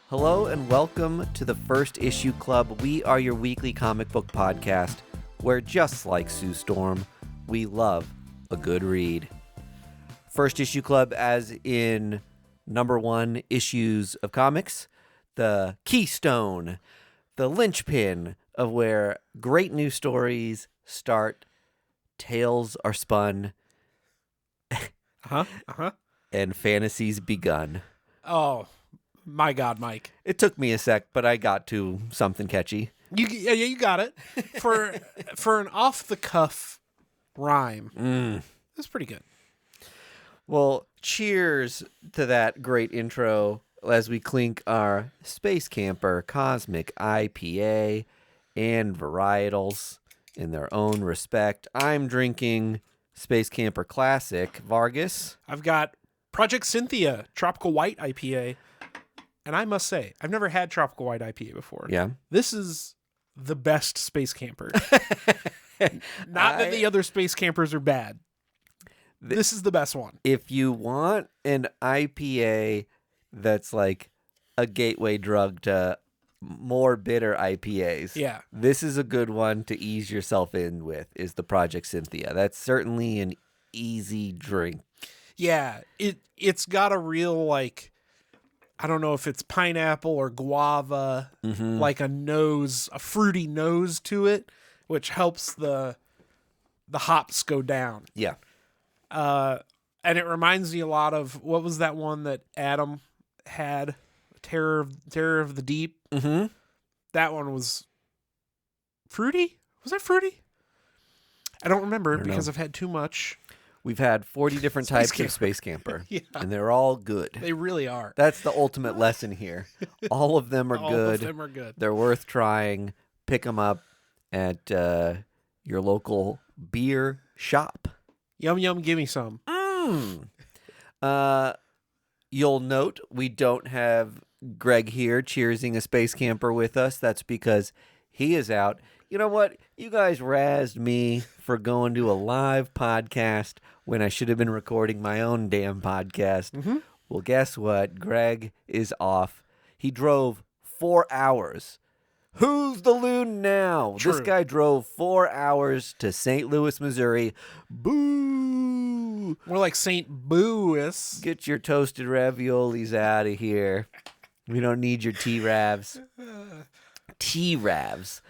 Hello and welcome to the First Issue Club. We are your weekly comic book podcast where, just like Sue Storm, we love a good read. First Issue Club as in number one issues of comics, the keystone, the linchpin of where great new stories start, tales are spun, and fantasies begun. Oh, my God, Mike. It took me a sec, but I got to something catchy. You got it. For an off-the-cuff rhyme, That's pretty good. Well, cheers to that great intro as we clink our Space Camper Cosmic IPA and varietals in their own respect. I'm drinking Space Camper Classic Vargas. I've got Project Cynthia Tropical White IPA. And I must say, I've never had Tropical White IPA before. Yeah. This is the best Space Camper. Not that the other Space Campers are bad. This is the best one. If you want an IPA that's like a gateway drug to more bitter IPAs, Yeah. this is a good one to ease yourself in with, is the Project Cynthia. That's certainly an easy drink. Yeah. It's got a real, like, I don't know if it's pineapple or guava, like a fruity nose to it, which helps the hops go down. Yeah. And it reminds me a lot of, what was that one that Adam had? Terror of the Deep. Mm-hmm. That one was fruity? Was that fruity? I don't remember because I've had too much. We've had 40 different types of Space Camper, Yeah. and they're all good. They really are. That's the ultimate lesson here. All of them are All good. of them are good. They're worth trying. Pick them up at your local beer shop. Yum, yum, give me some. You'll note we don't have Greg here cheersing a Space Camper with us. That's because he is out. You know what? You guys razzed me for going to a live podcast when I should have been recording my own damn podcast. Mm-hmm. Well, guess what? Greg is off. He drove 4 hours. Who's the loon now? True. This guy drove 4 hours to St. Louis, Missouri. Boo! We're like St. Boois. Get your toasted raviolis out of here. We don't need your T-Ravs. T-Ravs.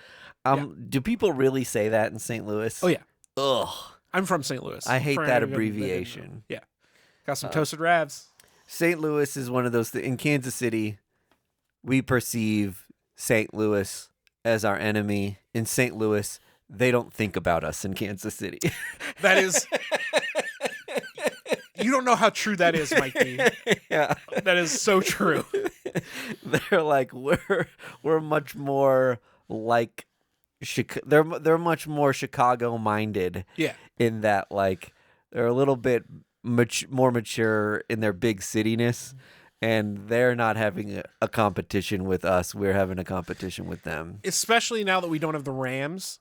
Do people really say that in St. Louis? Oh, yeah. Ugh. I'm from St. Louis. I hate For that anyone abbreviation. Yeah. Got some toasted ravs. St. Louis is one of those in Kansas City, we perceive St. Louis as our enemy. In St. Louis, they don't think about us in Kansas City. That is... You don't know how true that is, Mikey. Yeah. That is so true. They're like, we're much more like... They're much more Chicago-minded. Yeah. In that, like, they're a little bit more mature in their big cityness, and they're not having a competition with us. We're having a competition with them. Especially now that we don't have the Rams.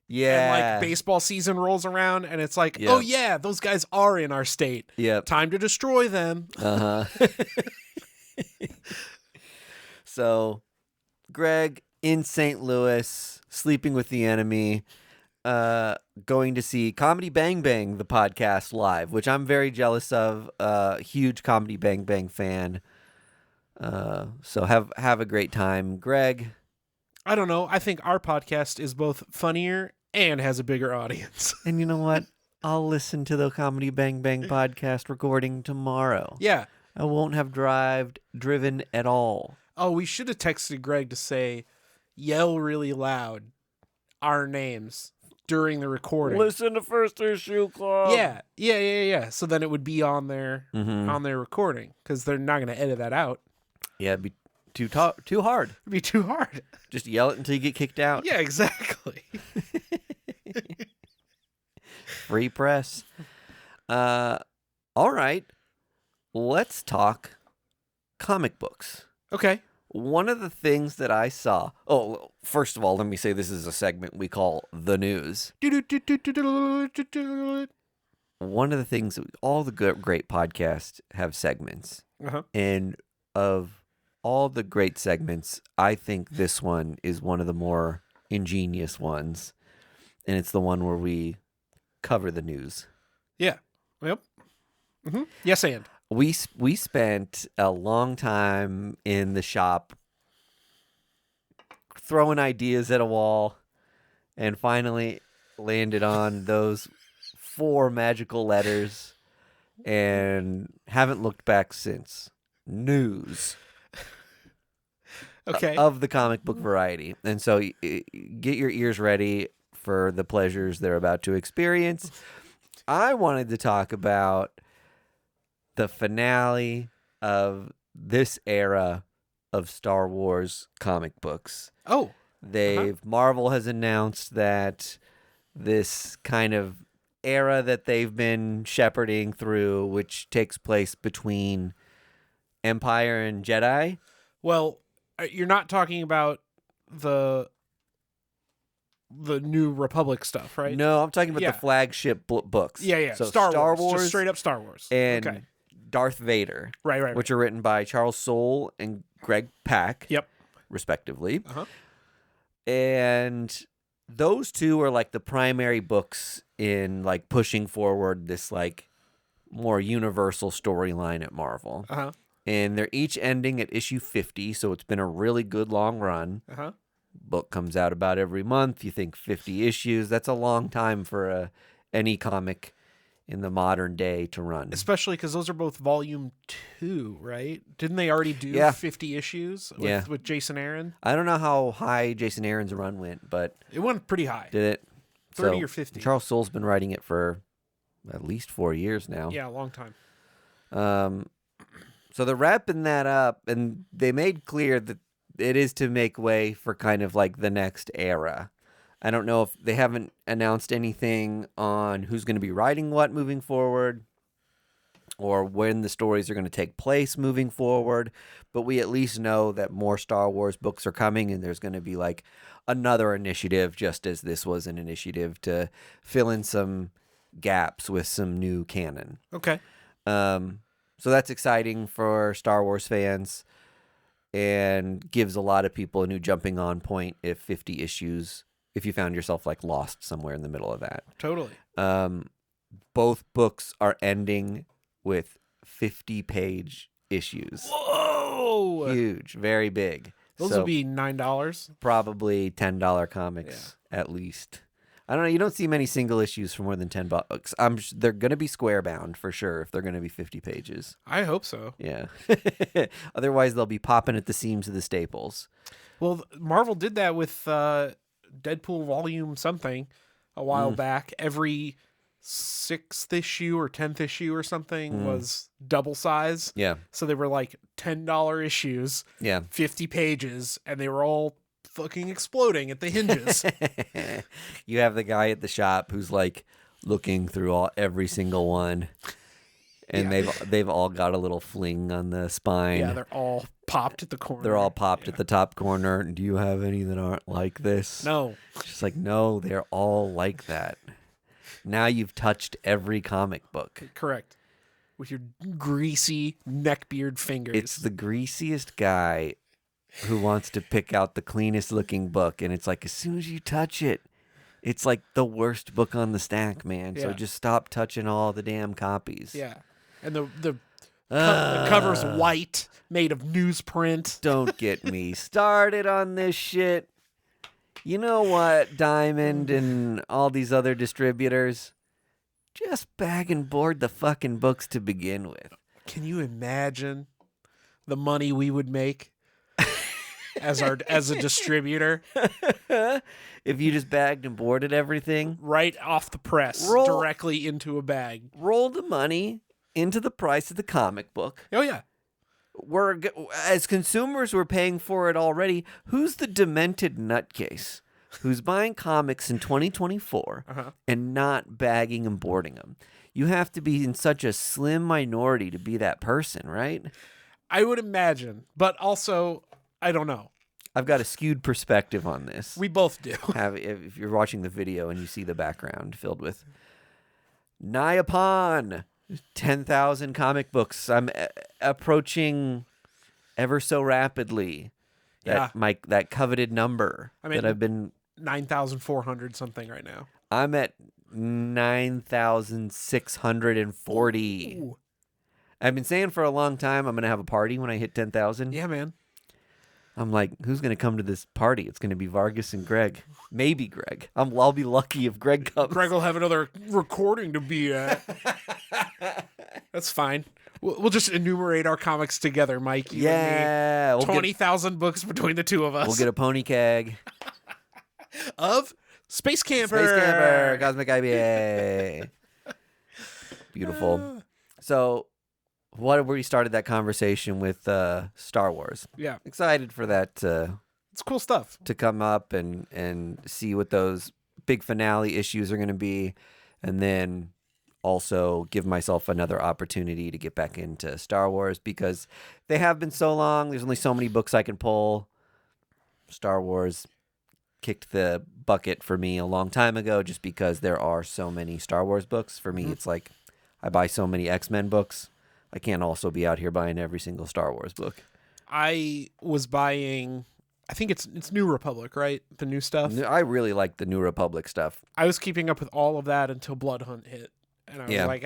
Yeah. And, like, baseball season rolls around, and it's like, oh, yeah, those guys are in our state. Yep. Time to destroy them. Uh-huh. So, Greg in St. Louis, sleeping with the enemy, going to see Comedy Bang Bang, the podcast, live, which I'm very jealous of. Huge Comedy Bang Bang fan. So have a great time, Greg. I don't know. I think our podcast is both funnier and has a bigger audience. And you know what? I'll listen to the Comedy Bang Bang podcast recording tomorrow. Yeah. I won't have driven at all. Oh, we should have texted Greg to say, yell really loud our names during the recording. Listen to First Issue Club. Yeah. So then it would be on their recording, because they're not going to edit that out. Yeah, it'd be too hard. It'd be too hard. Just yell it until you get kicked out. Yeah, exactly. Free press. All right. Let's talk comic books. Okay. One of the things that I saw... Oh, first of all, let me say this is a segment we call The News. One of the things... All the great podcasts have segments. Uh-huh. And of all the great segments, I think this one is one of the more ingenious ones. And it's the one where we cover the news. Yeah. Yep. Yes, and. We spent a long time in the shop throwing ideas at a wall and finally landed on those 4 magical letters and haven't looked back since. News. Okay. Of the comic book variety. And so get your ears ready for the pleasures they're about to experience. I wanted to talk about the finale of this era of Star Wars comic books. Oh. Marvel has announced that this kind of era that they've been shepherding through, which takes place between Empire and Jedi. Well, you're not talking about the New Republic stuff, right? No, I'm talking about the flagship books. Yeah. So Star Wars, just straight up Star Wars, and Darth Vader, right. which are written by Charles Soule and Greg Pak, respectively. And those 2 are like the primary books in like pushing forward this like more universal storyline at Marvel. And they're each ending at issue 50, so it's been a really good long run. Book comes out about every month. You think 50 issues, that's a long time for any comic in the modern day to run. Especially because those are both volume 2, right? Didn't they already do 50 issues with Jason Aaron? I don't know how high Jason Aaron's run went, but it went pretty high. Did it? 30 or 50. Charles Soule's been writing it for at least 4 years now. Yeah, a long time. So they're wrapping that up, and they made clear that it is to make way for kind of like the next era. I don't know if they haven't announced anything on who's going to be writing what moving forward or when the stories are going to take place moving forward, but we at least know that more Star Wars books are coming, and there's going to be like another initiative, just as this was an initiative to fill in some gaps with some new canon. Okay. So that's exciting for Star Wars fans and gives a lot of people a new jumping on point if 50 issues, if you found yourself like lost somewhere in the middle of that. Totally. Both books are ending with 50-page issues. Whoa! Huge, very big. Those would be $9. Probably $10 comics at least. I don't know. You don't see many single issues for more than $10. They're going to be square bound for sure if they're going to be 50 pages. I hope so. Yeah. Otherwise, they'll be popping at the seams of the staples. Well, Marvel did that with Deadpool volume something a while back. Every 6th issue or 10th issue or something was double size. Yeah. So they were like $10 issues. Yeah. 50 pages, and they were all fucking exploding at the hinges. You have the guy at the shop who's like looking through every single one, and they've all got a little fling on the spine. Yeah, they're all popped at the corner. They're all popped at the top corner. Do you have any that aren't like this? No. Just like, no, they're all like that. Now you've touched every comic book. Correct. With your greasy neckbeard fingers. It's the greasiest guy who wants to pick out the cleanest looking book, and it's like as soon as you touch it, it's like the worst book on the stack, man. So just stop touching all the damn copies. Yeah. And the cover's white, made of newsprint. Don't get me started on this shit. You know what, Diamond and all these other distributors? Just bag and board the fucking books to begin with. Can you imagine the money we would make as a distributor? If you just bagged and boarded everything right off the press, directly into a bag. Roll the money into the price of the comic book. Oh yeah. As consumers, we're paying for it already. Who's the demented nutcase who's buying comics in 2024 and not bagging and boarding them? You have to be in such a slim minority to be that person, right? I would imagine, but also, I don't know. I've got a skewed perspective on this. We both do. If you're watching the video and you see the background filled with nigh upon 10,000 comic books, I'm approaching ever so rapidly. That coveted number that I've been 9,400 something right now. I'm at 9,640. Ooh. I've been saying for a long time I'm going to have a party when I hit 10,000. Yeah, man. I'm like, who's going to come to this party? It's going to be Vargas and Greg. Maybe Greg. I'll be lucky if Greg comes. Greg will have another recording to be at. That's fine. We'll just enumerate our comics together, Mike. You and me. 20,000 books between the two of us. We'll get a pony keg. Of Space Camper. Space Camper. Cosmic IBA. Beautiful. So, we started that conversation with Star Wars. Yeah. Excited for that. It's cool stuff. To come up and see what those big finale issues are going to be. And then also give myself another opportunity to get back into Star Wars because they have been so long. There's only so many books I can pull. Star Wars kicked the bucket for me a long time ago just because there are so many Star Wars books. For me, it's like I buy so many X-Men books. I can't also be out here buying every single Star Wars book. I was buying, I think it's New Republic, right? The new stuff. I really like the New Republic stuff. I was keeping up with all of that until Blood Hunt hit. And I was like,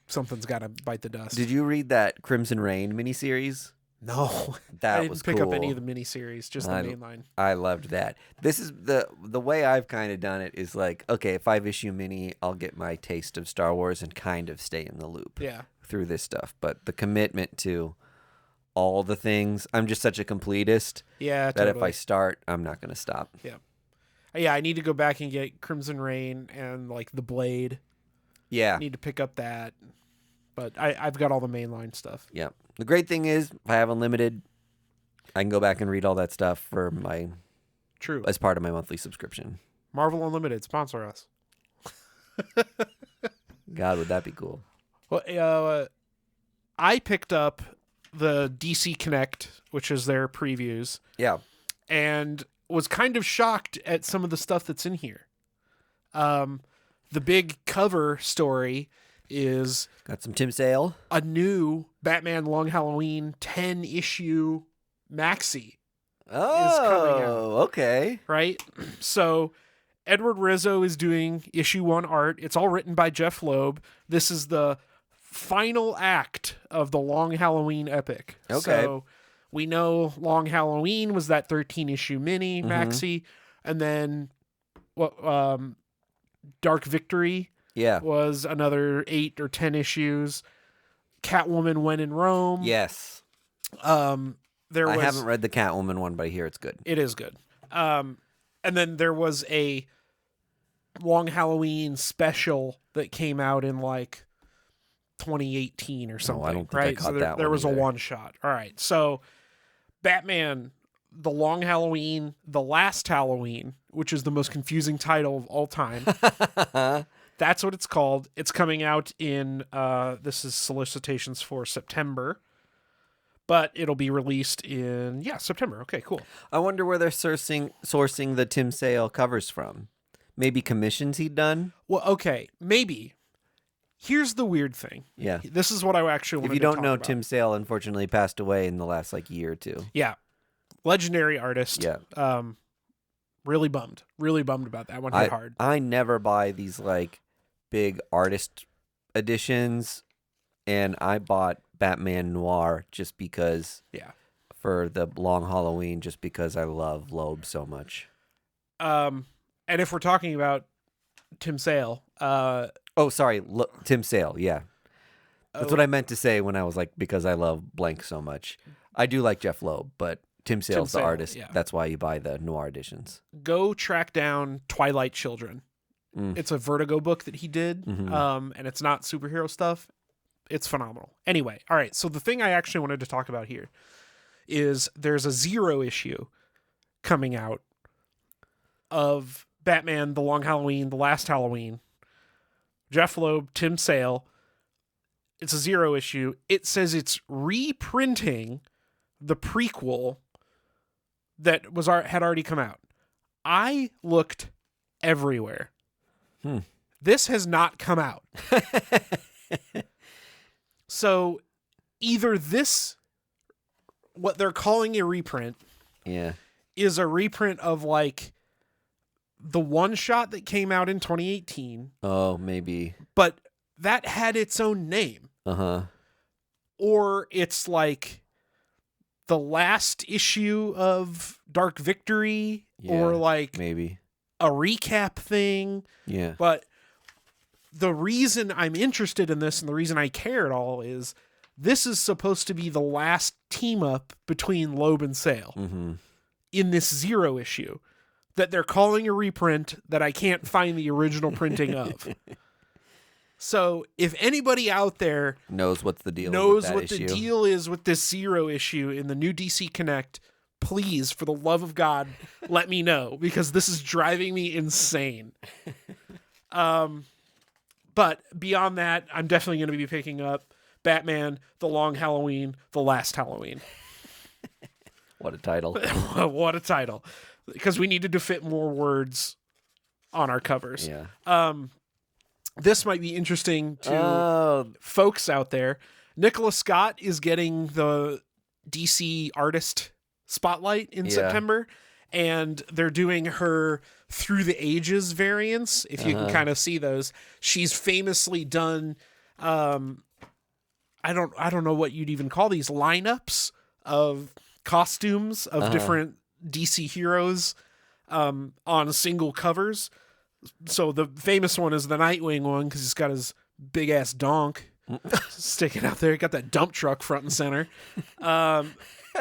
something's got to bite the dust. Did you read that Crimson Reign miniseries? No. That I was didn't pick cool. up any of the miniseries, just the mainline. I loved that. This is the way I've kind of done it is like, okay, 5-issue mini, I'll get my taste of Star Wars and kind of stay in the loop through this stuff. But the commitment to all the things, I'm just such a completist that if I start, I'm not going to stop. Yeah. Yeah, I need to go back and get Crimson Reign and like the Blade. Yeah. I need to pick up that. But I've got all the mainline stuff. Yeah. The great thing is, if I have Unlimited, I can go back and read all that stuff for my as part of my monthly subscription. Marvel Unlimited, sponsor us. God, would that be cool? Well, I picked up the DC Connect, which is their previews. Yeah. And was kind of shocked at some of the stuff that's in here. The big cover story is got some Tim Sale, a new Batman Long Halloween 10-issue maxi. Oh, is coming out, okay. Right? So Edward Rizzo is doing issue 1 art. It's all written by Jeff Loeb. This is the final act of the Long Halloween epic. Okay. So we know Long Halloween was that 13-issue mini maxi, and then Dark Victory was another 8 or 10 issues. Catwoman When in Rome. Yes. I haven't read the Catwoman one, but I hear it's good. It is good. And then there was a Long Halloween special that came out in like 2018 or something. I don't think I caught that one. There was a one-shot. All right. So Batman, The Long Halloween, The Last Halloween, which is the most confusing title of all time. That's what it's called. It's coming out in, this is solicitations for September, but it'll be released in, September. Okay, cool. I wonder where they're sourcing the Tim Sale covers from. Maybe commissions he'd done? Well, okay, maybe. Here's the weird thing. Yeah. This is what I actually wanted to talk about. If you don't know, Tim Sale unfortunately passed away in the last year or two. Yeah. Legendary artist. Yeah. Really bummed about that one. Hit hard. I never buy these big artist editions, and I bought Batman Noir just because. Yeah. For the Long Halloween, just because I love Loeb so much. And if we're talking about Tim Sale, Tim Sale. Yeah. That's what I meant to say when I was because I love blank so much. I do like Jeff Loeb, but Tim Sale's the artist. Yeah. That's why you buy the Noir editions. Go track down Twilight Children. It's a Vertigo book that he did, and it's not superhero stuff. It's phenomenal. Anyway, all right. So the thing I actually wanted to talk about here is there's a 0 issue coming out of Batman, The Long Halloween, The Last Halloween. Jeff Loeb, Tim Sale. It's a 0 issue. It says it's reprinting the prequel that had already come out. I looked everywhere. This has not come out. So either this what they're calling a reprint is a reprint of like the one shot that came out in 2018. Oh, maybe. But that had its own name. Uh-huh. Or it's like the last issue of Dark Victory, or like maybe a recap thing. Yeah. But the reason I'm interested in this and the reason I care at all is this is supposed to be the last team up between Loeb and Sale in this Zero issue that they're calling a reprint that I can't find the original printing of. So if anybody out there knows what's the deal, the deal is with this Zero issue in the new DC Connect, please, for the love of God, let me know, because this is driving me insane. But beyond that, I'm definitely going to be picking up Batman, The Long Halloween, The Last Halloween. What a title. What a title. Because we needed to fit more words on our covers. Yeah. This might be interesting to folks out there. Nicola Scott is getting the DC artist spotlight in September, and they're doing her Through the Ages variants. If you can kind of see those, she's famously done. I don't know what you'd even call these lineups of costumes of different DC heroes on single covers. So the famous one is the Nightwing one because he's got his big ass donk sticking out there. He got that dump truck front and center. I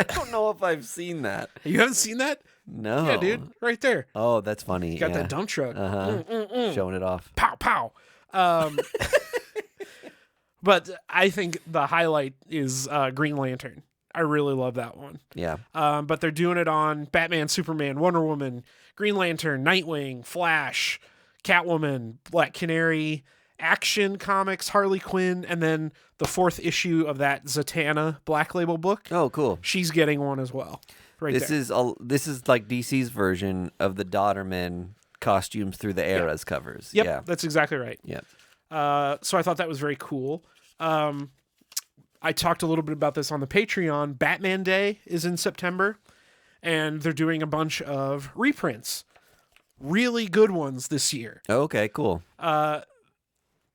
don't know if I've seen that. You haven't seen that? No. Yeah, dude, right there. Oh, that's funny. Got that dump truck. Showing it off. Pow, pow. But I think the highlight is Green Lantern. I really love that one. Yeah. But they're doing it on Batman, Superman, Wonder Woman, Green Lantern, Nightwing, Flash, Catwoman, Black Canary, Action Comics, Harley Quinn, and then the 4th issue of that Zatanna Black Label book. Oh, cool. She's getting one as well. This is like DC's version of the Dodderman costumes through the eras covers. Yep, yeah, that's exactly right. Yep. So I thought that was very cool. I talked a little bit about this on the Patreon. Batman Day is in September, and they're doing a bunch of reprints. Really good ones this year. Okay, cool.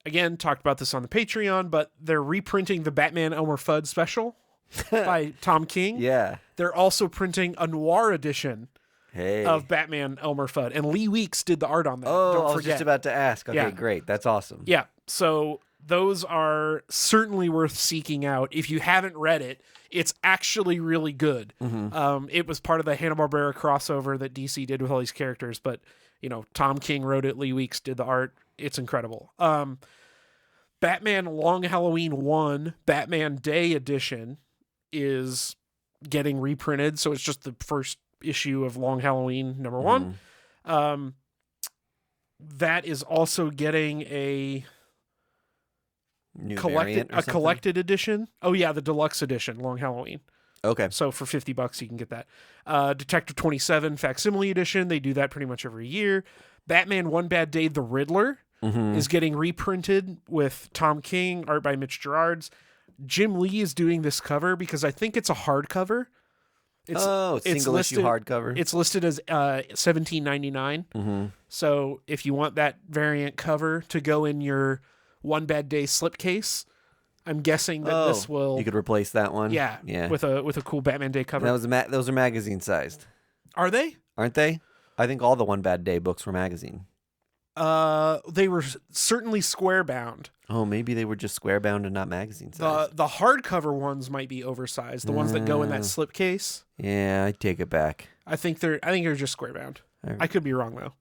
Again, talked about this on the Patreon, but they're reprinting the Batman Elmer Fudd special by Tom King. Yeah. They're also printing a noir edition of Batman Elmer Fudd. And Lee Weeks did the art on that. Oh, Don't forget. I was just about to ask. Okay, great. That's awesome. Yeah. So those are certainly worth seeking out. If you haven't read it, it's actually really good. It was part of the Hanna-Barbera crossover that DC did with all these characters, but Tom King wrote it, Lee Weeks did the art. It's incredible. Batman Long Halloween 1 Batman Day edition is getting reprinted, so it's just the first issue of Long Halloween #1. That is also getting a New collected edition. Oh yeah, the deluxe edition, Long Halloween. Okay. So for $50 you can get that. Detective 27 facsimile edition. They do that pretty much every year. Batman One Bad Day, The Riddler is getting reprinted with Tom King, art by Mitch Gerards. Jim Lee is doing this cover because I think it's a hardcover. It's single issue hardcover. It's listed as $17.99. So if you want that variant cover to go in your One Bad Day slipcase, I'm guessing that this will. You could replace that one. Yeah. With a cool Batman Day cover. Those are magazine sized. Are they? Aren't they? I think all the One Bad Day books were magazine. They were certainly square bound. Oh, maybe they were just square bound and not magazine sized. The hardcover ones might be oversized. The ones that go in that slipcase. Yeah, I take it back. I think they're just square bound. I could be wrong though.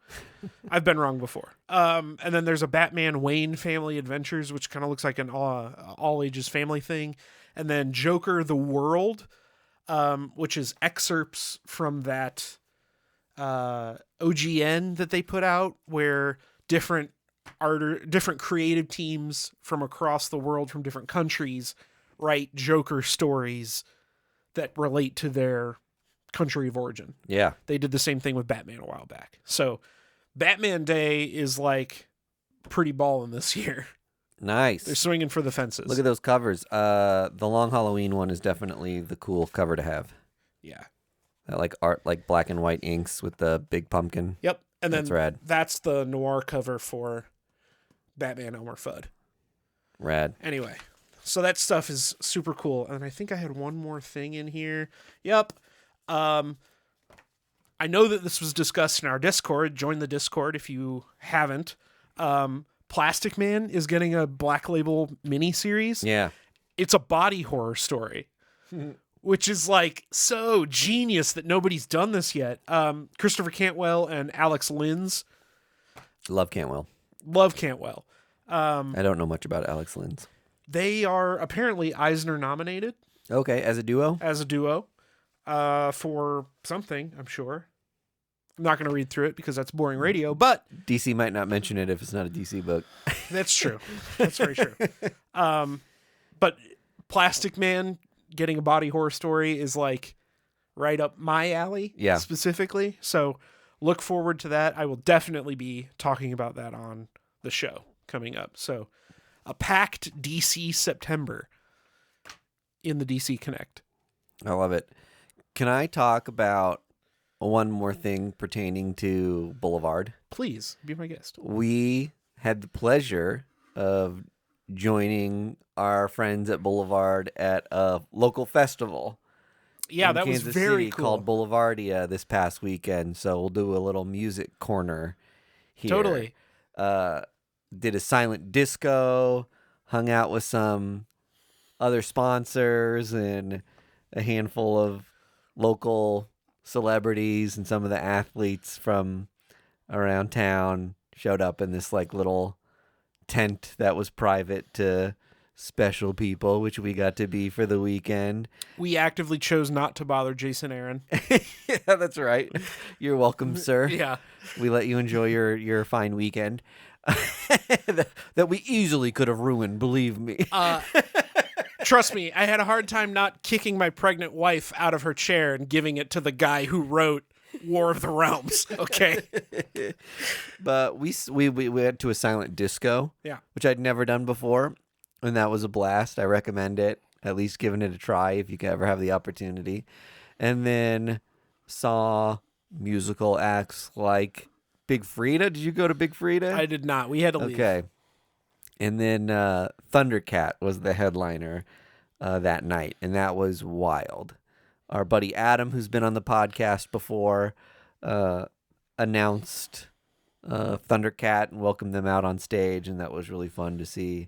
I've been wrong before. And then there's a Batman Wayne Family Adventures, which kind of looks like an all ages family thing. And then Joker the World, which is excerpts from that OGN that they put out, where different creative teams from across the world, from different countries, write Joker stories that relate to their country of origin. Yeah. They did the same thing with Batman a while back. So Batman Day is like pretty ballin' this year. Nice. They're swinging for the fences. Look at those covers. The Long Halloween one is definitely the cool cover to have. Yeah. That like art, like black and white inks with the big pumpkin. Yep. And That's then rad. that's the noir cover for Batman Elmer Fudd. Rad. Anyway, so that stuff is super cool. And I think I had one more thing in here. Yep. I know that this was discussed in our Discord. Join the Discord if you haven't. Plastic Man is getting a Black Label miniseries. Yeah. It's a body horror story, which is like so genius that nobody's done this yet. Christopher Cantwell and Alex Linz. Love Cantwell. Love Cantwell. I don't know much about Alex Linz. They are apparently Eisner nominated Okay, as a duo? as a duo for something, I'm sure. I'm not going to read through it because that's boring radio, but DC might not mention it if it's not a DC book. that's true. That's very true. But Plastic Man getting a body horror story is like right up my alley, Yeah. specifically. So look forward to that. I will definitely be talking about that on the show coming up. So a packed DC September in the DC Connect. I love it. Can I talk about one more thing pertaining to Boulevard? Please be my guest. We had the pleasure of joining our friends at Boulevard at a local festival. Yeah, in that was Kansas very City cool. called Boulevardia this past weekend. So we'll do a little music corner here. Totally. Did a silent disco, hung out with some other sponsors and a handful of local celebrities, and some of the athletes from around town showed up in this like little tent that was private to special people, which we got to be for the weekend. We actively chose not to bother Jason Aaron. Yeah, that's right. You're welcome, sir. Yeah. We let you enjoy your fine weekend that we easily could have ruined, believe me. Trust me, I had a hard time not kicking my pregnant wife out of her chair and giving it to the guy who wrote War of the Realms. Okay. But we went to a silent disco, Yeah. which I'd never done before, and that was a blast. I recommend it, at least giving it a try if you can ever have the opportunity. And then saw musical acts like Big Frida. Did you go to Big Frida? I did not. We had to leave. Okay. And then Thundercat was the headliner that night, and that was wild. Our buddy Adam, who's been on the podcast before, announced Thundercat and welcomed them out on stage, and that was really fun to see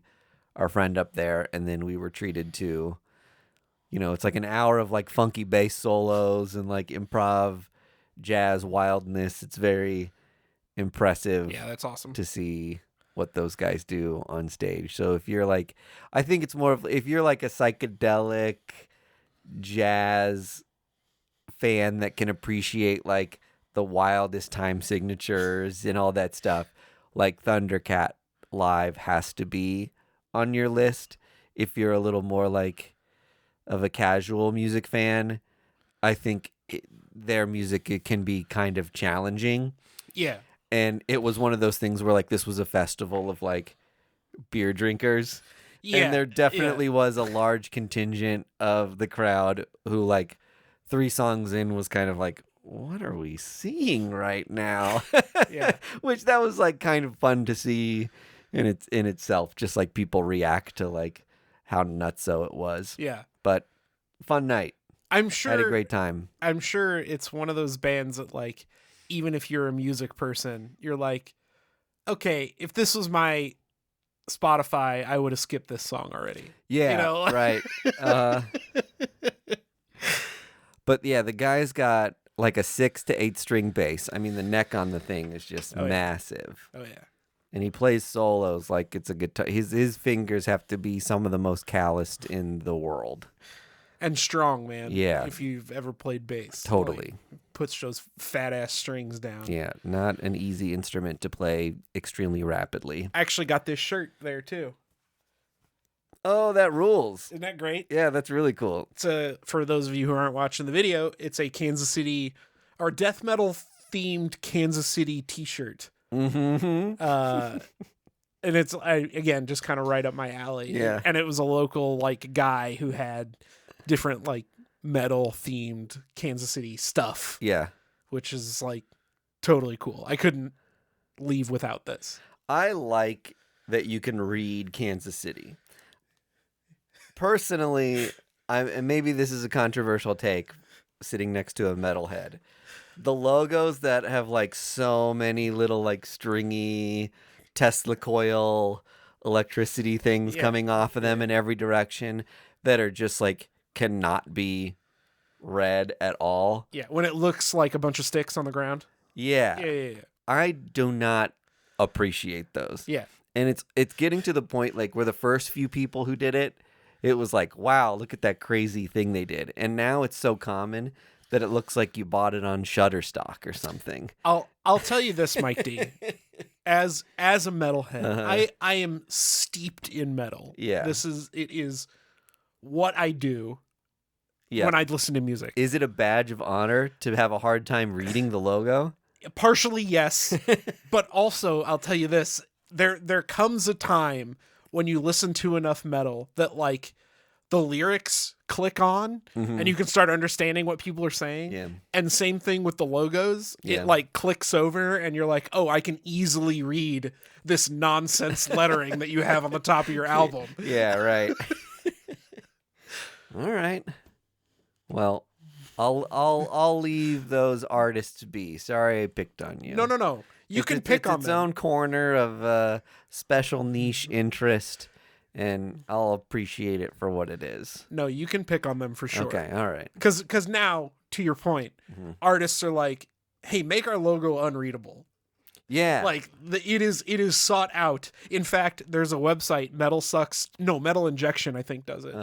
our friend up there. And then we were treated to, it's like an hour of like funky bass solos and like improv jazz wildness. It's very impressive. Yeah, that's awesome. To see what those guys do on stage. So if you're like, I think it's more of, if you're like a psychedelic jazz fan that can appreciate like the wildest time signatures and all that stuff, like Thundercat live has to be on your list. If you're a little more like of a casual music fan, I think their music, it can be kind of challenging. Yeah. And it was one of those things where like this was a festival of like beer drinkers. Yeah. And there definitely was a large contingent of the crowd who like 3 songs in was kind of like, what are we seeing right now? Yeah. Which that was like kind of fun to see in itself, just like people react to like how nutso it was. Yeah. But fun night. I'm sure. Had a great time. I'm sure it's one of those bands that like, even if you're a music person, you're like, okay, if this was my Spotify, I would have skipped this song already. Yeah, right. But yeah, the guy's got like a 6 to 8 string bass. I mean, the neck on the thing is just massive. Oh yeah. And he plays solos like it's a guitar. His fingers have to be some of the most calloused in the world. And strong, man. Yeah. If you've ever played bass. Totally. Like, puts those fat ass strings down. Yeah, not an easy instrument to play extremely rapidly. I actually got this shirt there too. Oh, that rules. Isn't that great? Yeah, that's really cool. It's for those of you who aren't watching the video, it's a Kansas City or death metal themed Kansas City t-shirt. Mm-hmm. And it's again just kind of right up my alley. Yeah. And it was a local like guy who had different like metal themed Kansas City stuff. Yeah. Which is like totally cool. I couldn't leave without this. I like that you can read Kansas City. Personally, and maybe this is a controversial take sitting next to a metalhead. The logos that have like so many little like stringy Tesla coil electricity things coming off of them in every direction that are just like cannot be read at all. Yeah, when it looks like a bunch of sticks on the ground. Yeah. Yeah. I do not appreciate those. Yeah. And it's getting to the point like where the first few people who did it, it was like, wow, look at that crazy thing they did. And now it's so common that it looks like you bought it on Shutterstock or something. I'll tell you this, Mike D. As a metalhead, I am steeped in metal. Yeah. It is what I do when I listen to music. Is it a badge of honor to have a hard time reading the logo? Partially, yes. But also, I'll tell you this, there comes a time when you listen to enough metal that like the lyrics click on and you can start understanding what people are saying. Yeah. And same thing with the logos. Yeah. It like clicks over and you're like, oh, I can easily read this nonsense lettering that you have on the top of your album. Yeah, right. All right. Well, I'll leave those artists be. Sorry I picked on you. No. You can pick on its them. own corner of special niche interest, and I'll appreciate it for what it is. No, you can pick on them for sure. Okay, all right. Because now, to your point, artists are like, hey, make our logo unreadable. Yeah. Like it is sought out. In fact, there's a website, Metal Injection, I think does it.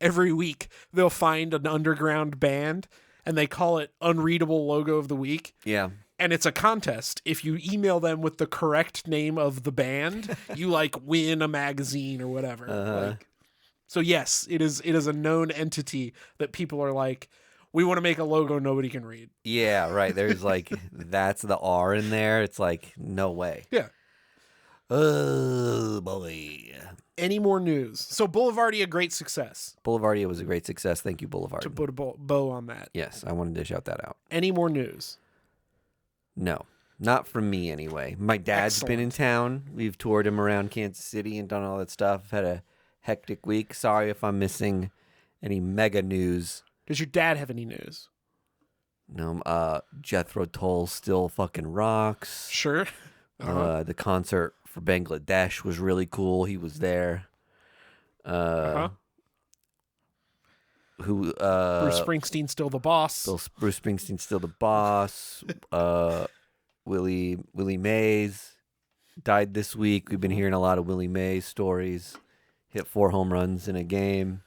Every week they'll find an underground band and they call it Unreadable Logo of the Week. Yeah. And it's a contest. If you email them with the correct name of the band, you like win a magazine or whatever. Like, so yes, it is a known entity that people are like, we want to make a logo nobody can read. Yeah, right. There's like, that's the R in there. It's like, no way. Yeah. Oh, boy. Any more news? So Boulevardia, a great success. Boulevardia was a great success. Thank you, Boulevard. To put a bow on that. Yes, I wanted to shout that out. Any more news? No, not from me anyway. My dad's been in town. We've toured him around Kansas City and done all that stuff. Had a hectic week. Sorry if I'm missing any mega news. Does your dad have any news? No, Jethro Tull still fucking rocks. Sure. The concert for Bangladesh was really cool. He was there. Bruce Springsteen's still the boss. Bruce Springsteen's still the boss. Willie Mays died this week. We've been hearing a lot of Willie Mays stories. Hit 4 home runs in a game.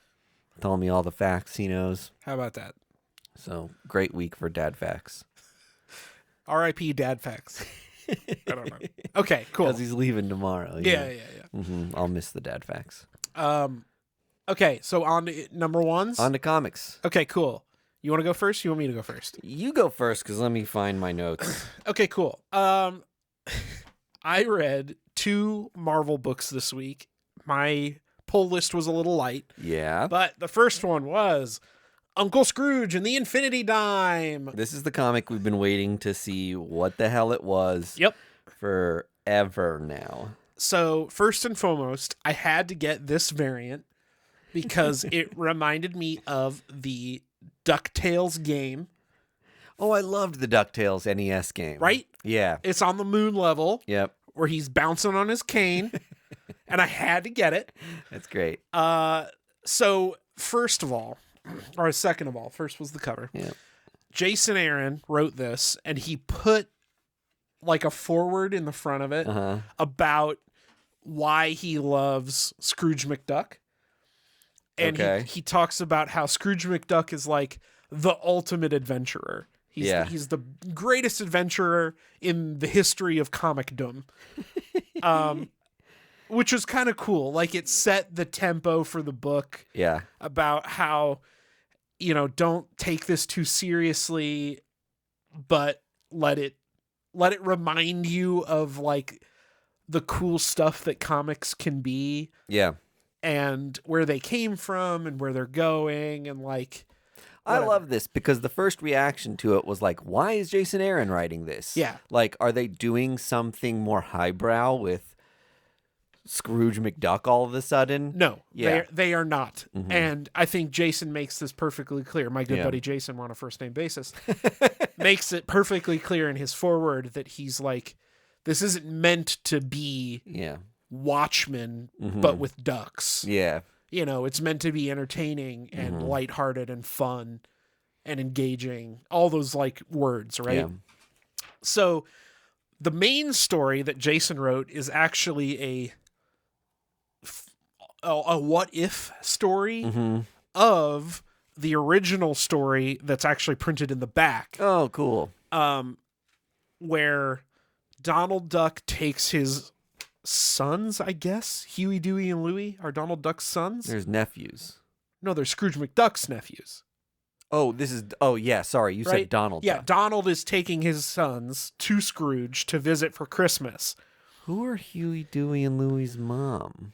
Telling me all the facts he knows. How about that? So, great week for dad facts. R.I.P. Dad facts. I don't know. Okay, cool. Because he's leaving tomorrow. Yeah. I'll miss the dad facts. Okay, so on to number ones. On to comics. Okay, cool. You want to go first? You want me to go first? You go first, because let me find my notes. Okay, cool. I read 2 Marvel books this week. My pull list was a little light. Yeah. But the first one was Uncle Scrooge and the Infinity Dime. This is the comic we've been waiting to see what the hell it was. Yep. Forever now. So, first and foremost, I had to get this variant because it reminded me of the DuckTales game. Oh, I loved the DuckTales NES game. Right? Yeah. It's on the moon level. Yep. Where he's bouncing on his cane. And I had to get it. That's great. So, first of all, or second of all, first was the cover. Yeah. Jason Aaron wrote this, and he put like a forward in the front of it about why he loves Scrooge McDuck. And he talks about how Scrooge McDuck is like the ultimate adventurer. He's the greatest adventurer in the history of comicdom. Which was kind of cool. Like, it set the tempo for the book. Yeah. About how, don't take this too seriously, but let it remind you of like the cool stuff that comics can be. Yeah. And where they came from and where they're going and like whatever. I love this because the first reaction to it was like, why is Jason Aaron writing this? Yeah. Like, are they doing something more highbrow with Scrooge McDuck all of a sudden? No, Yeah. they are not. Mhm. And I think Jason makes this perfectly clear. My good Yeah. buddy Jason, we're on a first name basis, makes it perfectly clear in his foreword that he's like, this isn't meant to be Yeah. Watchmen, Mhm. but with ducks. Yeah. You know, it's meant to be entertaining and Mhm. lighthearted and fun and engaging. All those like words, right? Yeah. So the main story that Jason wrote is actually a what if story Mm-hmm. of the original story that's actually printed in the back, Oh, cool. where Donald Duck takes his sons, I guess. Huey, Dewey, and Louie are Donald Duck's sons. There's nephews. No, they're Scrooge McDuck's nephews. Oh, this is. Oh, yeah. Sorry, you Right? said Donald. Yeah, Duck. Donald is taking his sons to Scrooge to visit for Christmas. Who are Huey, Dewey, and Louie's mom?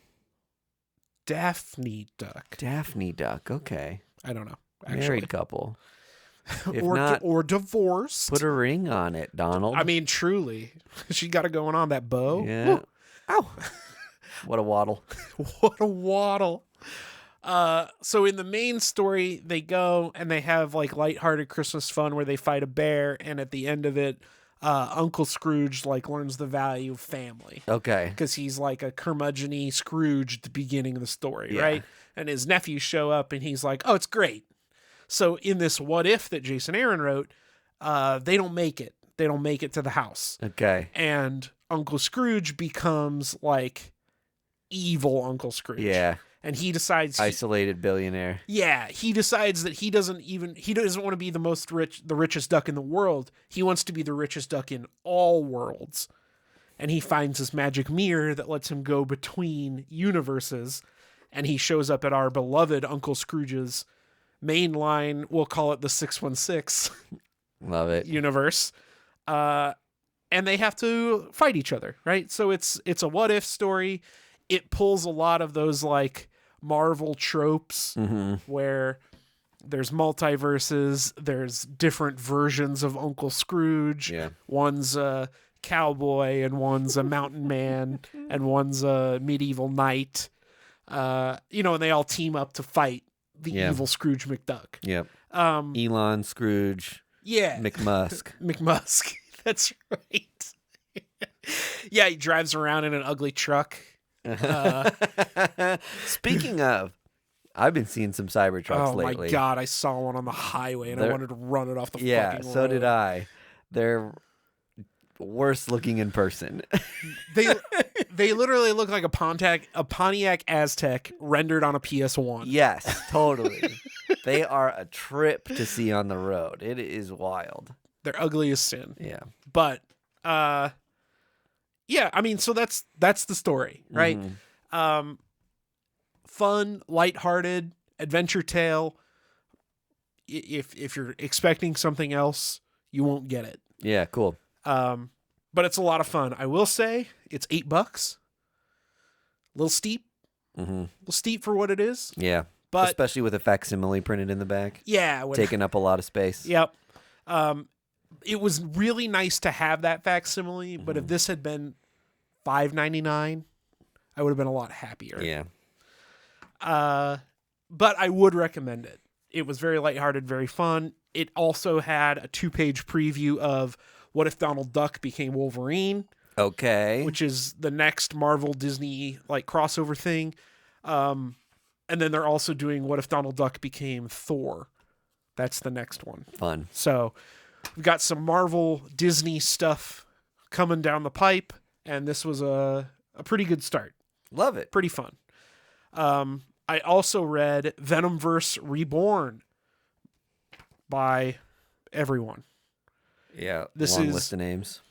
Daphne Duck. Daphne Duck. Okay. I don't know. Actually. Married couple. If or not, or divorced. put a ring on it, Donald. I mean, truly, she got it going on, that bow. Yeah. Woo. Ow. What a waddle. What a waddle. So in the main story, they go and they have like lighthearted Christmas fun where they fight a bear, and at the end of it, Uncle Scrooge like learns the value of family Okay. because he's like a curmudgeon-y Scrooge at the beginning of the story, Yeah. right? And his nephews show up, and he's like, "Oh, it's great." So in this what if that Jason Aaron wrote, they don't make it. They don't make it to the house. Okay. And Uncle Scrooge becomes like evil Uncle Scrooge. Yeah. And he decides Isolated billionaire. he decides that he doesn't want to be the richest duck in the world. He wants to be the richest duck in all worlds. And he finds this magic mirror that lets him go between universes. And he shows up at our beloved Uncle Scrooge's main line. We'll call it the 616 Love it. universe. And they have to fight each other, right? So it's a what if story. It pulls a lot of those like Marvel tropes Mm-hmm. where there's multiverses, there's different versions of Uncle Scrooge. Yeah. One's a cowboy and one's a mountain man and one's a medieval knight. And they all team up to fight the Yeah. evil Scrooge McDuck. Yep. Um, Elon, Scrooge, yeah. McMusk. McMusk. That's right. Yeah, he drives around in an ugly truck. Speaking of, I've been seeing some Cybertrucks Oh lately. my god, I saw one on the highway and I They're- wanted to run it off the Yeah, fucking road. so did I. They're worse looking in person. They literally look like a Pontiac Aztec rendered on a PS1. Yes, totally. They are a trip to see on the road. It is wild. They're ugly as sin. Yeah. But yeah, I mean, so that's the story, right? Mhm. Fun, lighthearted adventure tale. If you're expecting something else, you won't get it. Yeah, cool. But it's a lot of fun. I will say it's $8. A little steep. Mm-hmm. A little steep for what it is. Yeah. But especially with a facsimile printed in the back, yeah, taking up a lot of space. Yep. It was really nice to have that facsimile, but if this had been $5.99, I would have been a lot happier. Yeah. But I would recommend it. It was very lighthearted, very fun. It also had a 2-page preview of what if Donald Duck became Wolverine, Okay. which is the next Marvel Disney like crossover thing. And then they're also doing what if Donald Duck became Thor. That's the next one. Fun. So we've got some Marvel Disney stuff coming down the pipe, and this was a pretty good start. Love it. Pretty fun. I also read Venomverse Reborn by everyone. Yeah. This long is- list of names.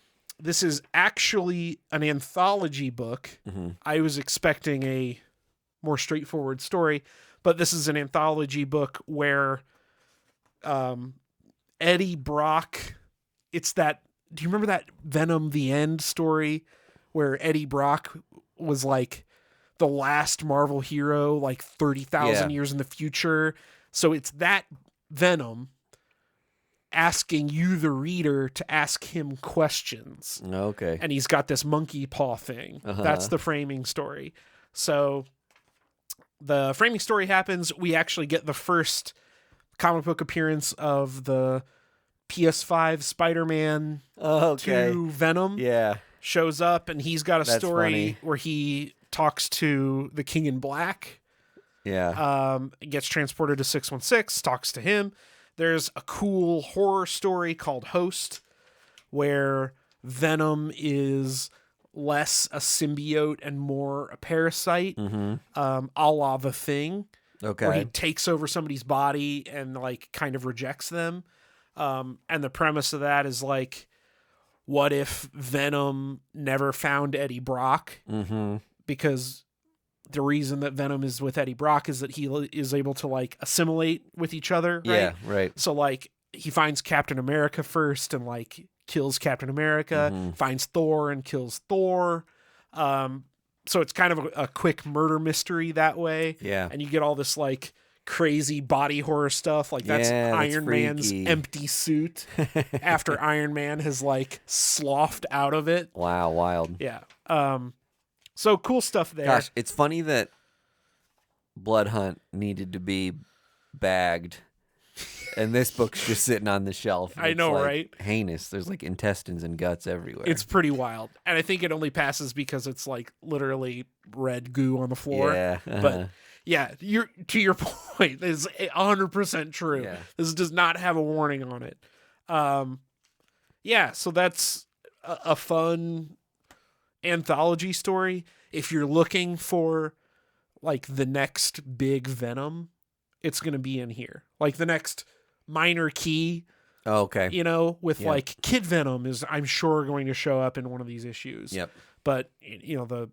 This is actually an anthology book. Mm-hmm. I was expecting a more straightforward story, but this is an anthology book where Eddie Brock, it's that, do you remember that Venom the End story where Eddie Brock was like the last Marvel hero, like 30,000 years in the future. So it's that Venom asking you, the reader, to ask him questions. Okay. And he's got this monkey paw thing. That's the framing story. So the framing story happens. We actually get the first comic book appearance of the PS5 Spider-Man 2 Venom. Yeah. Shows up, and he's got a That's story funny. where he talks to the King in Black. Yeah. Gets transported to 616, talks to him. There's a cool horror story called Host, where Venom is less a symbiote and more a parasite, a la The Thing, where he takes over somebody's body and like kind of rejects them. And the premise of that is like, what if Venom never found Eddie Brock? Because the reason that Venom is with Eddie Brock is that he is able to like assimilate with each other. Right? Yeah, right. So like he finds Captain America first and like kills Captain America, finds Thor and kills Thor. So it's kind of a quick murder mystery that way. Yeah. And you get all this like crazy body horror stuff. Like that's Iron Man's empty suit after Iron Man has like sloughed out of it. Wow, wild. Yeah. So cool stuff there. Gosh, it's funny that Blood Hunt needed to be bagged, and this book's just sitting on the shelf. I know, like right? Heinous. There's like intestines and guts everywhere. It's pretty wild. And I think it only passes because it's like literally red goo on the floor. Yeah. But yeah, to your point, this is 100% true. Yeah. This does not have a warning on it. Yeah, so that's a fun anthology story. If you're looking for like the next big Venom, it's going to be in here. Like the next minor key, okay. you know, with like Kid Venom is, I'm sure, going to show up in one of these issues. Yep. But, you know, the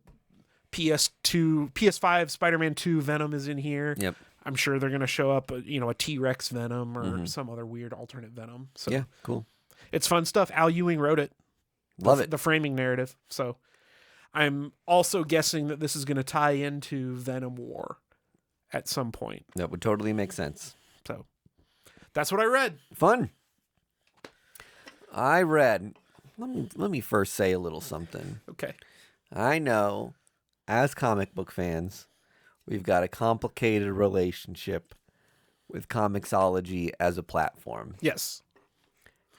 PS5 Spider-Man 2 Venom is in here. Yep. I'm sure they're going to show up, you know, a T-Rex Venom or some other weird alternate Venom. So yeah, cool. It's fun stuff. Al Ewing wrote it. Love it. The framing narrative. So I'm also guessing that this is going to tie into Venom War at some point. That would totally make sense. So that's what I read. Fun. I read. Let me first say a little something. Okay. I know, as comic book fans, we've got a complicated relationship with Comixology as a platform. Yes.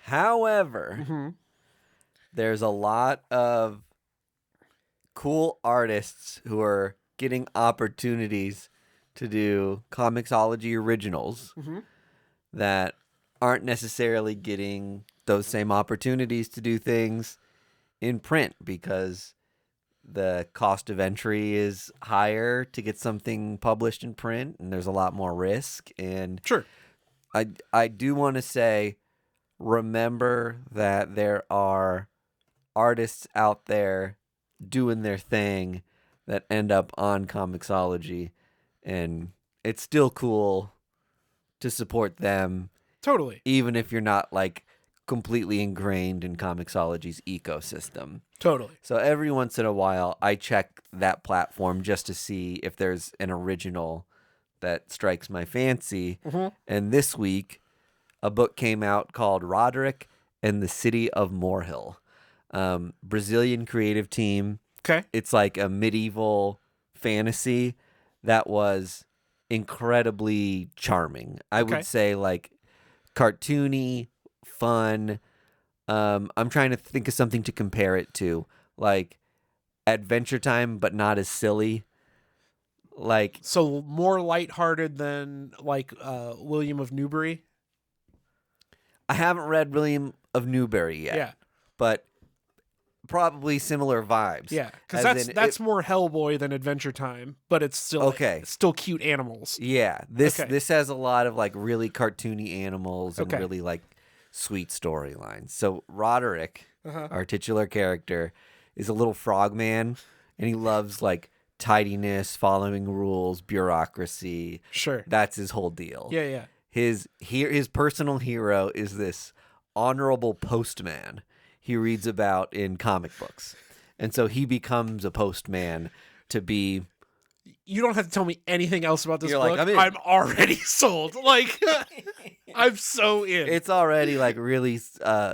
However, there's a lot of cool artists who are getting opportunities to do Comixology originals that aren't necessarily getting those same opportunities to do things in print because the cost of entry is higher to get something published in print, and there's a lot more risk. And Sure. I do want to say, remember that there are artists out there doing their thing that end up on Comixology, and it's still cool to support them. Totally. Even if you're not like completely ingrained in Comixology's ecosystem. Totally. So every once in a while, I check that platform just to see if there's an original that strikes my fancy. And this week, a book came out called Roderick and the City of Morhil. Brazilian creative team. Okay. It's like a medieval fantasy that was incredibly charming. I would say like cartoony, fun. I'm trying to think of something to compare it to, like Adventure Time, but not as silly. Like, so more lighthearted than like William of Newbury. I haven't read William of Newbury yet. Yeah. But probably similar vibes. Yeah, because that's more Hellboy than Adventure Time, but it's still it's still cute animals. Yeah, this has a lot of like really cartoony animals and really like sweet storylines. So Roderick, our titular character, is a little frogman, and he loves like tidiness, following rules, bureaucracy. Sure, that's his whole deal. Yeah. His personal hero is this honorable postman he reads about in comic books. And so he becomes a postman to be... You don't have to tell me anything else about this You're book. like, I'm already sold. Like, I'm so in. It's already like really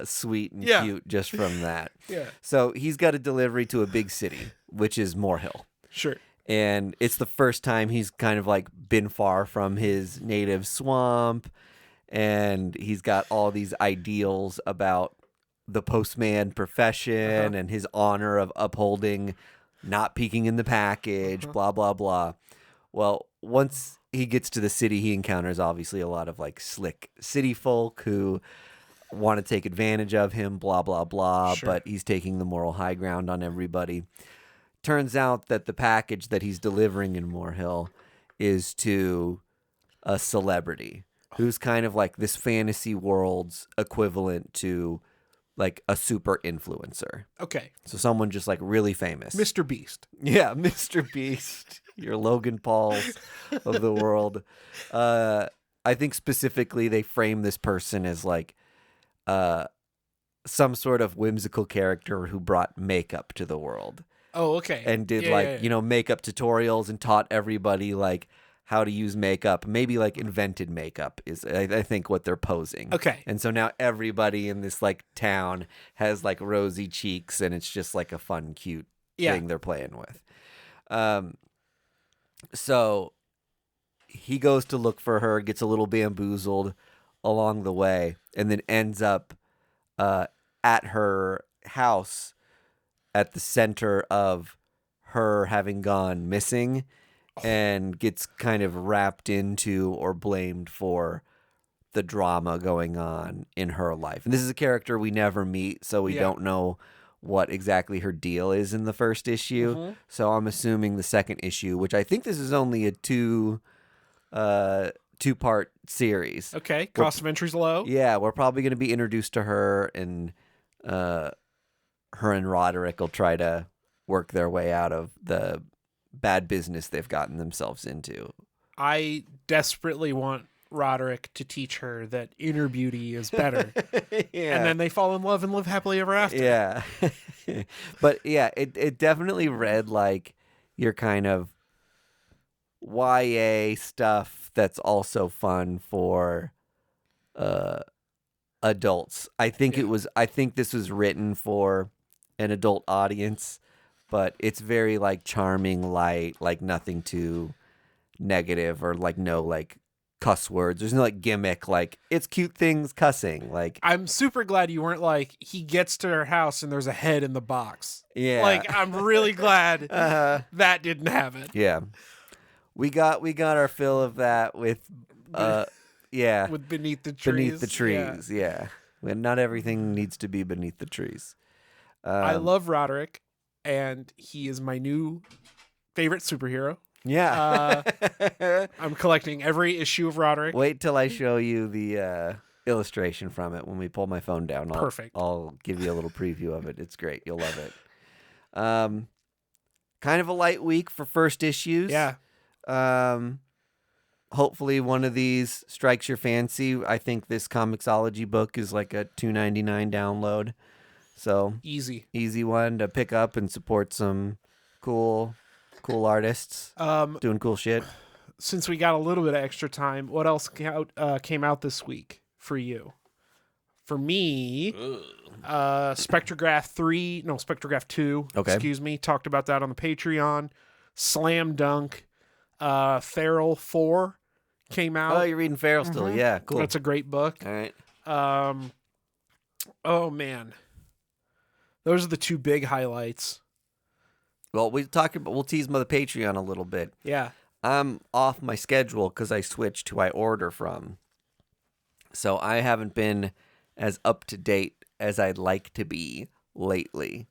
sweet and cute just from that. Yeah. So he's got a delivery to a big city, which is Morhil. Sure. And it's the first time he's kind of like been far from his native swamp. And he's got all these ideals about the postman profession and his honor of upholding not peeking in the package, blah, blah, blah. Well, once he gets to the city, he encounters obviously a lot of like slick city folk who want to take advantage of him, blah, blah, blah. Sure. But he's taking the moral high ground on everybody. Turns out that the package that he's delivering in Morhil is to a celebrity who's kind of like this fantasy world's equivalent to like a super influencer. Okay. So someone just like really famous. Mr. Beast. Yeah, Mr. Beast. Your Logan Pauls of the world. I think specifically they frame this person as like some sort of whimsical character who brought makeup to the world. Oh, okay. And did you know, makeup tutorials and taught everybody like how to use makeup, maybe like invented makeup is I think what they're posing. Okay. And so now everybody in this like town has like rosy cheeks and it's just like a fun, cute thing they're playing with. So he goes to look for her, gets a little bamboozled along the way, and then ends up at her house at the center of her having gone missing. And gets kind of wrapped into or blamed for the drama going on in her life. And this is a character we never meet, so we don't know what exactly her deal is in the first issue. Mm-hmm. So I'm assuming the second issue, which I think this is only a two-part series. Okay, cost of entry's low. Yeah, we're probably going to be introduced to her, and her and Roderick will try to work their way out of the bad business they've gotten themselves into. I desperately want Roderick to teach her that inner beauty is better. And then they fall in love and live happily ever after. Yeah. But yeah, it definitely read like your kind of YA stuff that's also fun for adults. I think this was written for an adult audience. But it's very like charming, light, like nothing too negative or like no like cuss words. There's no like gimmick, like it's cute things cussing. Like I'm super glad you weren't like he gets to her house and there's a head in the box. Yeah. Like I'm really glad that didn't have it. Yeah. We got our fill of that with with Beneath the Trees. Beneath the Trees, yeah. When not everything needs to be beneath the trees. I love Roderick. And he is my new favorite superhero. Yeah. I'm collecting every issue of Roderick. Wait till I show you the illustration from it when we pull my phone down. Perfect. I'll give you a little preview of it. It's great. You'll love it. Kind of a light week for first issues. Yeah. Hopefully one of these strikes your fancy. I think this Comixology book is like a $2.99 download. So easy one to pick up and support some cool artists doing cool shit. Since we got a little bit of extra time, what else came out this week for you? For me, Spectrograph 2, excuse me, talked about that on the Patreon. Slam Dunk, Feral 4 came out. Oh, you're reading Feral still? Yeah, cool. That's a great book. All right. Oh man. Those are the two big highlights. Well, we'll tease the Patreon a little bit. Yeah. I'm off my schedule because I switched who I order from. So I haven't been as up to date as I'd like to be lately.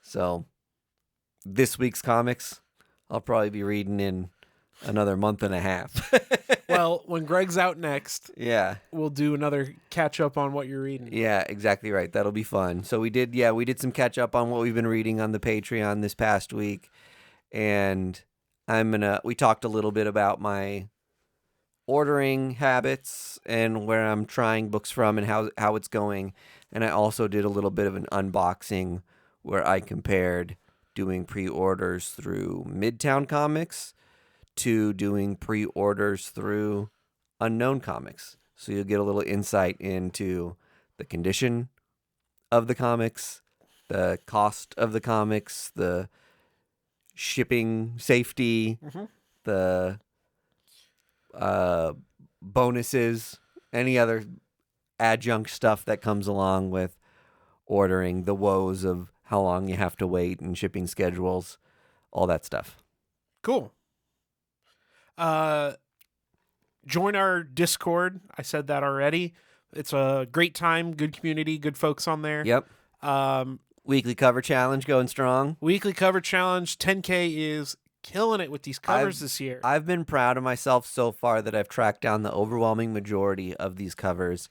So this week's comics, I'll probably be reading in another month and a half. Well, when Greg's out next, yeah, we'll do another catch up on what you're reading. Yeah, exactly right. That'll be fun. So we did some catch up on what we've been reading on the Patreon this past week. And we talked a little bit about my ordering habits and where I'm trying books from and how it's going. And I also did a little bit of an unboxing where I compared doing pre-orders through Midtown Comics to doing pre-orders through Unknown Comics. So you'll get a little insight into the condition of the comics, the cost of the comics, the shipping safety, the bonuses, any other adjunct stuff that comes along with ordering, the woes of how long you have to wait and shipping schedules, all that stuff. Cool. Join our Discord. I said that already. It's a great time, good community, good folks on there. Yep. Weekly cover challenge going strong. Weekly cover challenge. 10K is killing it with these covers this year. I've been proud of myself so far that I've tracked down the overwhelming majority of these covers.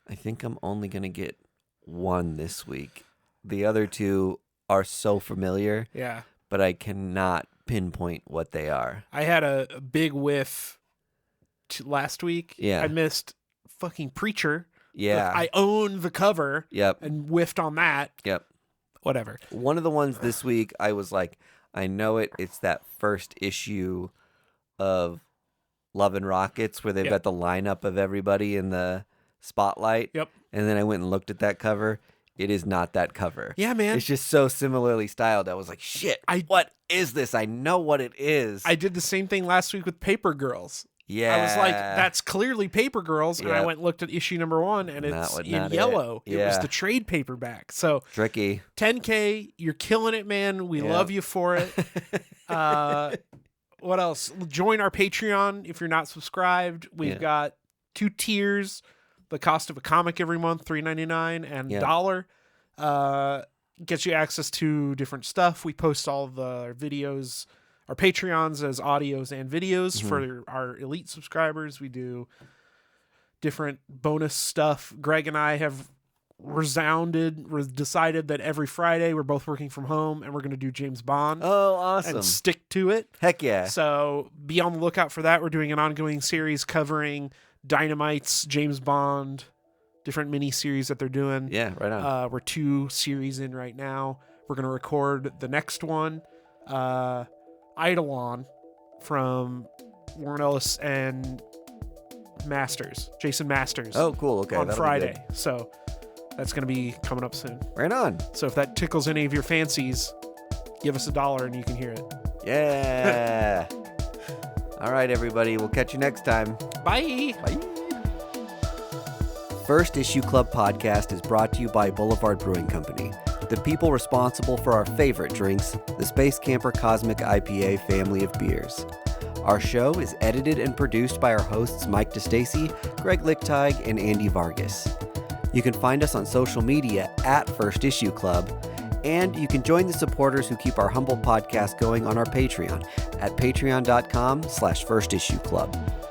I think I'm only going to get one this week. The other two are so familiar. Yeah. But I cannot pinpoint what they are. I had a big whiff last week. Yeah. I missed fucking Preacher. Yeah. I own the cover. Yep. And whiffed on that. Yep. Whatever. One of the ones this week, I was like, I know it. It's that first issue of Love and Rockets where they've got the lineup of everybody in the spotlight. Yep. And then I went and looked at that cover. It is not that cover. Yeah, man. It's just so similarly styled. I was like, shit, what is this? I know what it is. I did the same thing last week with Paper Girls. Yeah. I was like, that's clearly Paper Girls. And I went and looked at issue number 1, and it's in yellow. It was the trade paperback. So tricky. 10K, you're killing it, man. We love you for it. What else? Join our Patreon if you're not subscribed. We've got 2 tiers. The cost of a comic every month, $3.99, and $1. Gets you access to different stuff. We post all of the videos, our Patreons as audios and videos for our elite subscribers. We do different bonus stuff. Greg and I have decided that every Friday we're both working from home and we're going to do James Bond. Oh, awesome. And stick to it. Heck yeah. So be on the lookout for that. We're doing an ongoing series covering Dynamite's James Bond, different mini-series that they're doing. Yeah, right on. We're 2 series in right now. We're going to record the next one, Eidolon, from Warren Ellis and Jason Masters. Oh, cool. Okay. On Friday. So that's going to be coming up soon. Right on. So if that tickles any of your fancies, give us $1 and you can hear it. Yeah. All right, everybody. We'll catch you next time. Bye. Bye. First Issue Club podcast is brought to you by Boulevard Brewing Company, the people responsible for our favorite drinks, the Space Camper Cosmic IPA family of beers. Our show is edited and produced by our hosts Mike DeStacy, Greg Lichtag, and Andy Vargas. You can find us on social media at First Issue Club, and you can join the supporters who keep our humble podcast going on our Patreon at patreon.com/firstissueclub.